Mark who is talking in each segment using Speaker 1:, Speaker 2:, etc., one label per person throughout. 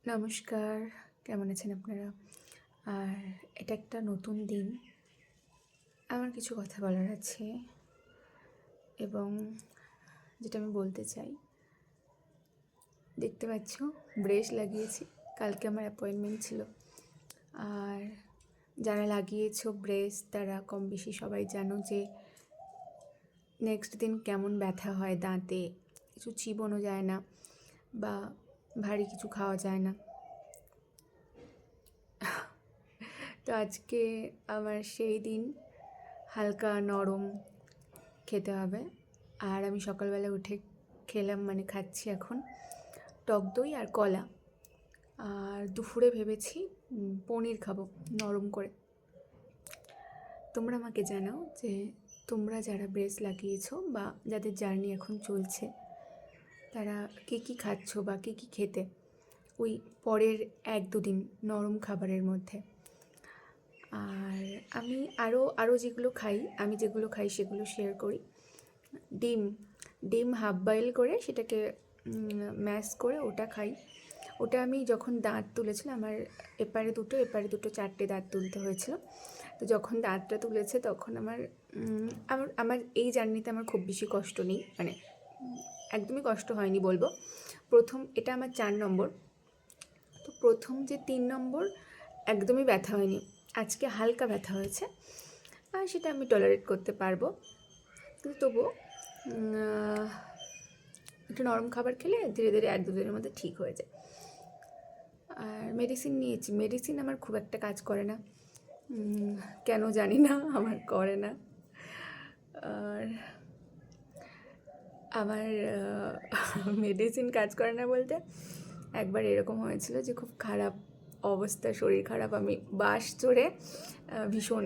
Speaker 1: নমস্কার, কেমন আছেন আপনারা? আর এটা একটা নতুন দিন। আমার কিছু কথা বলার আছে এবং যেটা আমি বলতে চাই, দেখতে পাচ্ছ ব্রেস লাগিয়েছি। কালকে আমার অ্যাপয়েন্টমেন্ট ছিল। আর যারা লাগিয়েছো ব্রেস তারা কম বেশি সবাই জানো যে নেক্সট দিন কেমন ব্যথা হয় দাঁতে, কিছু চিবোনো যায় না বা ভারী কিছু খাওয়া যায় না। তো আজকে আমার সেই দিন, হালকা নরম খেতে হবে। আর আমি সকালবেলা উঠে খেলাম, মানে খাচ্ছি এখন টক দই আর কলা। আর দুপুরে ভেবেছি পনির খাবো নরম করে। তোমরা আমাকে জানাও যে তোমরা যারা ব্রেস লাগিয়েছো বা যাদের জার্নি এখন চলছে তারা কী কী খাচ্ছ বা কী কী খেতে ওই পরের 1-2 দিন নরম খাবারের মধ্যে। আর আমি আরও যেগুলো খাই, যেগুলো খাই সেগুলো শেয়ার করি। ডিম হাফ বয়েল করে সেটাকে ম্যাশ করে ওটা খাই। ওটা আমি যখন দাঁত তুলেছিলাম, আমার এপারে দুটো 4টে দাঁত তুলতে হয়েছিল। তো যখন দাঁতটা তুলেছে তখন আমার আমার এই জার্নিতে আমার খুব বেশি কষ্ট নেই, মানে একদমই কষ্ট হয়নি বলবো। এটা আমার 4 নম্বর। তো প্রথম যে 3 নম্বর একদমই ব্যথা হয়নি, আজকে হালকা ব্যথা হয়েছে আর সেটা আমি টলারেট করতে পারবো। কিন্তু তবুও একটু নরম খাবার খেলে ধীরে ধীরে 1-2 দিনের মধ্যে ঠিক হয়ে যায়। আর মেডিসিন নিয়েছি, মেডিসিন আমার খুব একটা কাজ করে না, কেন জানি না, আমার করে না। আর আমার মেডিসিন কাজ করে না বলতে একবার এরকম হয়েছিল যে খুব খারাপ অবস্থা, শরীর খারাপ, আমি বাস চড়ে ভীষণ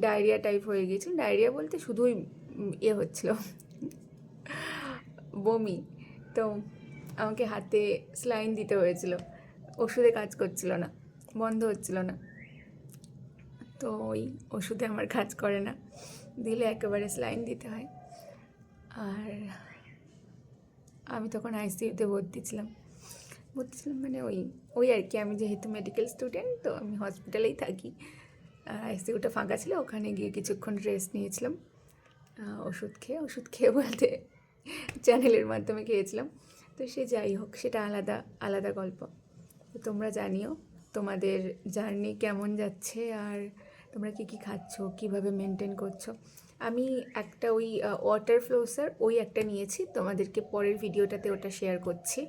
Speaker 1: ডায়রিয়া টাইপ হয়ে গিয়েছিল। ডায়রিয়া বলতে শুধুই হচ্ছিল বমি। তো আমাকে হাতে স্লাইন দিতে হয়েছিল, ওষুধে কাজ করছিল না, বন্ধ হচ্ছিল না। তো ওই ওষুধে আমার কাজ করে না, দিলে একেবারে স্লাইন দিতে হয়। আর আমি তখন আইসিইউতে ভর্তি ছিলাম, মানে ওই আর কি, আমি যেহেতু মেডিকেল স্টুডেন্ট তো আমি হসপিটালেই থাকি। আইসিইউটা ফাঁকা ছিল, ওখানে গিয়ে কিছুক্ষণ রেস্ট নিয়েছিলাম ওষুধ খেয়ে বলতে চ্যানেলের মাধ্যমে খেয়েছিলাম। তো সে যাই হোক, সেটা আলাদা গল্প। তো তোমরা জানিও তোমাদের জার্নি কেমন যাচ্ছে আর তোমরা কী কী খাচ্ছ, কীভাবে মেনটেন করছো। আমি একটা ওই ওয়াটার ফ্লোসার একটা নিয়েছি, তোমাদেরকে পরের ভিডিওটাতে ওটা শেয়ার করছি।